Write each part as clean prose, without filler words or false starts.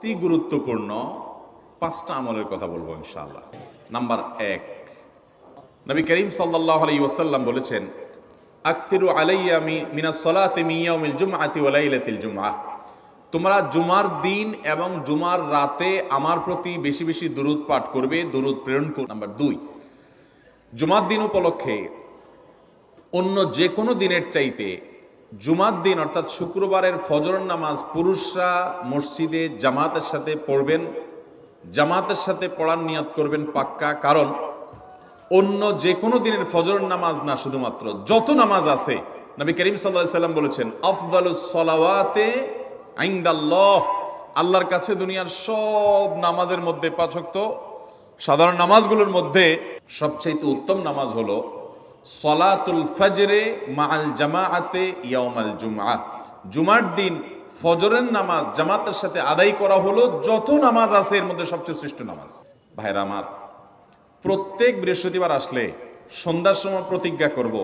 অতি গুরুত্বপূর্ণ 5টা আমলের কথা বলবো ইনশাআল্লাহ। নাম্বার 1, নবী করিম সাল্লাল্লাহু আলাইহি ওয়াসাল্লাম বলেছেন, আকসিরু আলাইয়া মিনাস সালাতি মিন ইয়াউমিল জুমআতি ওয়া লাইলাতিল জুমআহ। তোমরা জুমার দিন এবং জুমার রাতে আমার প্রতি বেশি বেশি দুরূদ পাঠ করবে, দুরূদ প্রেরণ করবে। নাম্বার 2, জুমার দিন উপলক্ষে অন্য যে কোনো দিনের চাইতে জুমার দিন অর্থাৎ শুক্রবারের ফজর নামাজ পুরুষরা মসজিদে জামাতের সাথে পড়বেন, জামাতের সাথে পড়ার নিয়ত করবেন পাক্কা। কারণ অন্য যে কোনো দিনের ফজর নামাজ না, শুধুমাত্র যত নামাজ আছে, নবী করিম সাল্লাল্লাহু আলাইহি সাল্লাম বলেছেন, আফদালুস সালাওয়াতে ইনদাল্লাহ, আল্লাহর কাছে দুনিয়ার সব নামাজের মধ্যে 5 ওয়াক্ত সাধারণ নামাজগুলোর মধ্যে সবচেয়ে উত্তম নামাজ হলো সলাতুল ফজরে মাআল জামাআতে ইয়াউমাল জুমআহ। জুমার দিন ফজরের নামাজ জামাতের সাথে আদায় করা হলো যত নামাজ আছে এর মধ্যে সবচেয়ে শ্রেষ্ঠ নামাজ। ভাইরা আমার, প্রত্যেক বৃহস্পতিবার আসলে সন্ধ্যার সময় প্রতিজ্ঞা করব,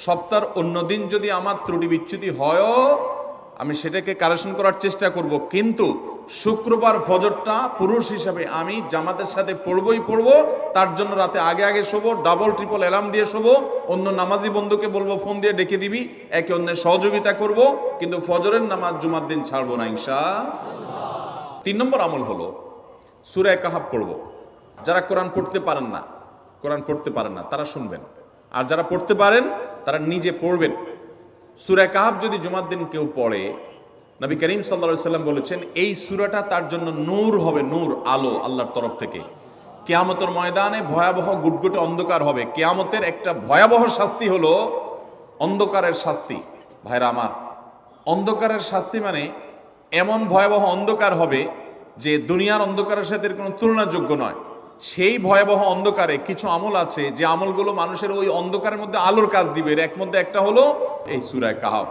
সপ্তাহের অন্য দিন যদি আমার ত্রুটি বিচ্যুতি হয়ও আমি সেটাকে কারেকশন করার চেষ্টা করব, কিন্তু শুক্রবার ফজরটা পুরুষ হিসাবে আমি জামাতের সাথে পড়বই পড়বো। তার জন্য রাতে আগে আগে শোবো, ডাবল ট্রিপল অ্যালার্ম দিয়ে শোবো, অন্য নামাজি বন্ধুকে বলবো ফোন দিয়ে ডেকে দিবি, একে অন্যের সহযোগিতা করব, কিন্তু ফজরের নামাজ জুমার দিন ছাড়বো না ইনশাআল্লাহ। 3 নম্বর আমল হলো সূরা কাহাফ পড়বো। যারা কোরআন পড়তে পারেন না তারা শুনবেন, আর যারা পড়তে পারেন তারা নিজে পড়বেন। সূরা কাহাফ যদি জুমার দিন কেউ পড়ে, নবী করিম সাল্লাল্লাহু আলাইহি সাল্লাম বলেছেন এই সূরাটা তার জন্য নূর হবে, নূর, আলো আল্লাহর তরফ থেকে। কিয়ামতের ময়দানে ভয়াবহ গুটগুটে অন্ধকার হবে। কিয়ামতের একটা ভয়াবহ শাস্তি হলো অন্ধকারের শাস্তি। ভাইরা আমার, অন্ধকারের শাস্তি মানে এমন ভয়াবহ অন্ধকার হবে যে দুনিয়ার অন্ধকারের সাথে কোনো তুলনাযোগ্য নয়। সেই ভয়াবহ অন্ধকারে কিছু আমল আছে যে আমলগুলো মানুষের ওই অন্ধকারের মধ্যে আলোর কাজ দিবে। এর মধ্যে একটা হলো এই সূরা কাহাফ।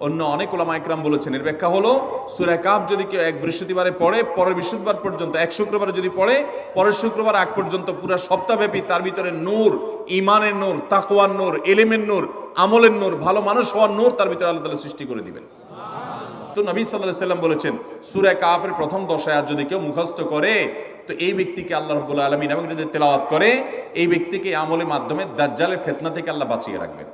অন্য অনেক উলামা ইকরাম বলেছেন এর ব্যাখ্যা হলো সূরা কাহাফ যদি কেউ এক বৃহস্পতিবারে পড়ে, পরের বৃহস্পতিবার পর্যন্ত, এক শুক্রবারে যদি পড়ে, পরের শুক্রবার আগ পর্যন্ত পুরো সপ্তাহব্যাপী তার ভিতরে নূর, ঈমানের নূর, তাকওয়ার নূর, ইলমের নূর, আমলের নূর, ভালো মানুষ হওয়ার নূর তার ভিতরে আল্লাহ তাআলা সৃষ্টি করে দিবেন। তো নবী সাল্লাল্লাহু আলাইহি সাল্লাম বলেছেন সূরা কাহাফের প্রথম 10 আয়াত যদি কেউ মুখস্থ করে, তো এই ব্যক্তিকে আল্লাহ রাব্বুল আলামিন এবং যদি তেলাওয়াত করে, এই ব্যক্তিকে আমলের মাধ্যমে দাজ্জালের ফিতনা থেকে আল্লাহ বাঁচিয়ে রাখবেন।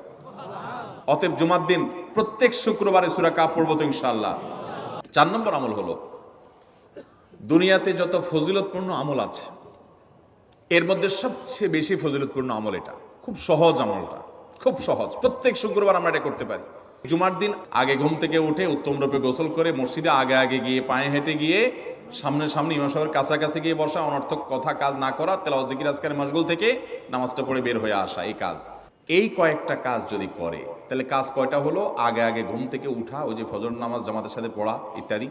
অতএব জুমার দিন প্রত্যেক শুক্রবারে সূরা কাহাফ পড়ব তো ইনশাআল্লাহ। 4 নম্বর আমল হলো দুনিয়াতে যত ফজিলতপূর্ণ আমল আছে এর মধ্যে সবচেয়ে বেশি ফজিলতপূর্ণ আমল এটা। খুব সহজ আমলটা, খুব সহজ, প্রত্যেক শুক্রবার আমরা এটা করতে পারি। জুমার দিন আগে ঘুম থেকে উঠে উত্তম রূপে গোসল করে মসজিদে আগে আগে গিয়ে পায়ে হেঁটে গিয়ে সামনে ইমাম সাহেবের কাছাকাছি গিয়ে বসা, অনর্থক কথা কাজ না করা, তেলাওয়াত জিকির আজকারের মশগুল থেকে নামাজটা পড়ে বের হয়ে আসা, এই কাজ, এই কয়েকটা কাজ যদি করে তাহলে কাজ কয়টা হলো? আগে আগে ঘুম থেকে উঠা, ওই যে ফজর নামাজ জামাতের সাথে পড়া ইত্যাদি,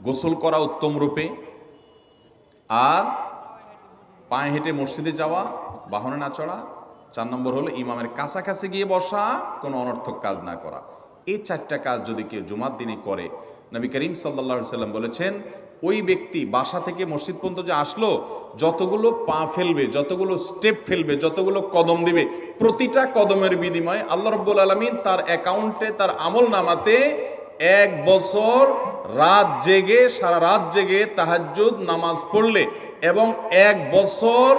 গোসল করা উত্তম রূপে, আর পায়ে হেঁটে মসজিদে যাওয়া, বাহনে না চড়া। 4 নম্বর হলো ইমামের কাছাকাছি গিয়ে বসা, কোনো অনর্থক কাজ না করা। এই 4টা কাজ যদি কেউ জুমার দিনে করে, নবী করিম সাল্লাল্লাহু আলাইহি সাল্লাম বলেছেন ওই ব্যক্তি বাসা থেকে মসজিদ পর্যন্ত যে আসলো, যতগুলো পা ফেলবে, যতগুলো স্টেপ ফেলবে, যতগুলো কদম দিবে, প্রতিটা কদমের বিনিময়ে আল্লাহ রাব্বুল আলামিন তার অ্যাকাউন্টে, তার আমল নামাতে 1 বছর রাত জেগে, সারা রাত জেগে তাহাজ্জুদ নামাজ পড়লে এবং 1 বছর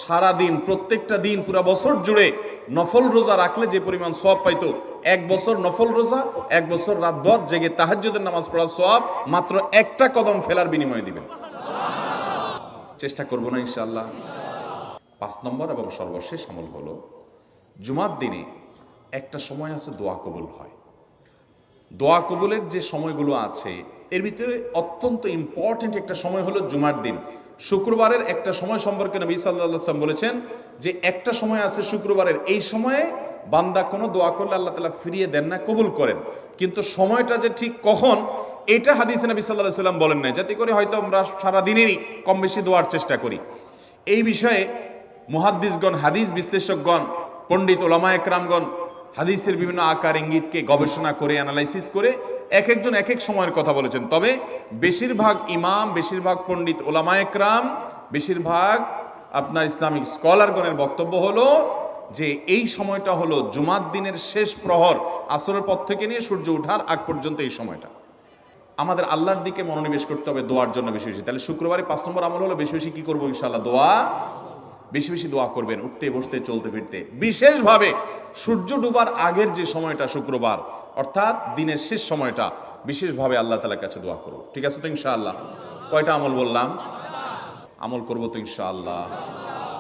সারা দিন, প্রত্যেকটা দিন পুরা বছর জুড়ে নফল রোজা রাখলে যে পরিমাণ সওয়াব পাইতো, 1 বছর নফল রোজা, 1 বছর রাতভর জেগে তাহাজ্জুদের নামাজ পড়ার সওয়াব মাত্র একটা কদম ফেলার বিনিময়ে দিবেন। চেষ্টা করব না ইনশাআল্লাহ। 5 নম্বর এবং সর্বশেষ আমল হলো জুমার দিনে একটা সময় আছে দোয়া কবুল হয়। দোয়া কবুলের যে সময়গুলো আছে এর ভিতরে অত্যন্ত ইম্পর্টেন্ট একটা সময় হলো জুমার দিন। শুক্রবারের একটা সময় সম্পর্কে নবী সাল্লাল্লাহু আলাইহি ওয়াসাল্লাম বলেছেন যে একটা সময় আছে শুক্রবারের, এই সময়ে বান্দা কোনো দোয়া করলে আল্লাহ তাআলা ফিরিয়ে দেন না, কবুল করেন। কিন্তু সময়টা যে ঠিক কখন, এটা হাদিসে নবী সাল্লাল্লাহু আলাইহি ওয়াসাল্লাম বলেন নাই, যাতে করে হয়তো আমরা সারা দিনেরই কম বেশি দোয়ার চেষ্টা করি। এই বিষয়ে মুহাদ্দিসগণ, হাদিস বিশ্লেষকগণ, পণ্ডিত ওলামা একরামগণ হাদিসের বিভিন্ন আকার ইঙ্গিতকে গবেষণা করে, অ্যানালাইসিস করে এক একজন এক এক সময়ের কথা বলেছেন। তবে বেশিরভাগ ইমাম, বেশিরভাগ পণ্ডিত ওলামা একরাম, বেশিরভাগ আপনার ইসলামিক স্কলারগণের বক্তব্য হলো যে এই সময়টা হলো জুমার দিনের শেষ প্রহর, আসরের পর থেকে নিয়ে সূর্য ওঠার আগ পর্যন্ত এই সময়টা। আমাদের আল্লাহর দিকে মনোনিবেশ করতে হবে দোয়ার জন্য বেশি বেশি। তাহলে শুক্রবারে 5 নম্বর আমল হলো বেশি বেশি কি করবো ইনশাআল্লাহ, দোয়া। বেশি বেশি দোয়া করবেন, উঠতে বসতে চলতে ফিরতে। বিশেষভাবে সূর্য ডুবার আগের যে সময়টা শুক্রবার, অর্থাৎ দিনের শেষ সময়টা, বিশেষভাবে আল্লাহ তাআলার কাছে দোয়া করব। ঠিক আছে তো ইনশাআল্লাহ? কয়টা আমল বললাম? আমল করবো তো ইনশাআল্লাহ?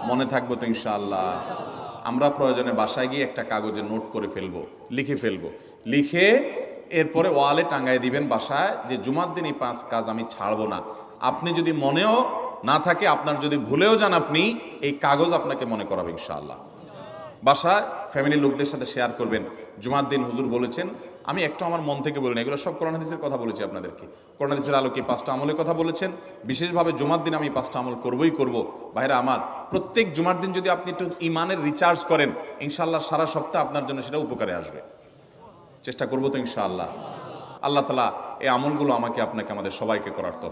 মনে থাকবো তো ইনশাআল্লাহ? আমরা প্রয়োজনে বাসায় গিয়ে একটা কাগজে নোট করে ফেলবো, লিখে ফেলবো, লিখে এরপরে ওয়ালে টাঙ্গায় দিবেন বাসায় যে জুমার দিন এই 5 কাজ আমি ছাড়বো না। আপনি যদি মনেও না থাকে, আপনার যদি ভুলেও যান, আপনি এই কাগজ আপনাকে মনে করাবে ইনশাআল্লাহ। বাসায় ফ্যামিলির লোকদের সাথে শেয়ার করবেন, জুমার দিন হুজুর বলেছেন, আমি একটু আমার মন থেকে বলিনি, এগুলো সব কোরআন হাদিসের কথা বলেছি আপনাদেরকে। কোরআন হাদিসের আলোকে 5টা আমলের কথা বলেছেন, বিশেষভাবে জুমার দিন আমি 5টা আমল করবই করব। ভাইরা আমার, প্রত্যেক জুমার দিন যদি আপনি একটু ইমানের রিচার্জ করেন, ইনশাআল্লাহ সারা সপ্তাহ আপনার জন্য সেটা উপকারে আসবে। চেষ্টা করবো তো ইনশাআল্লাহ? আল্লাহ তাআলা এই আমলগুলো আমাকে আপনাকে আমাদের সবাইকে করার তৌফিক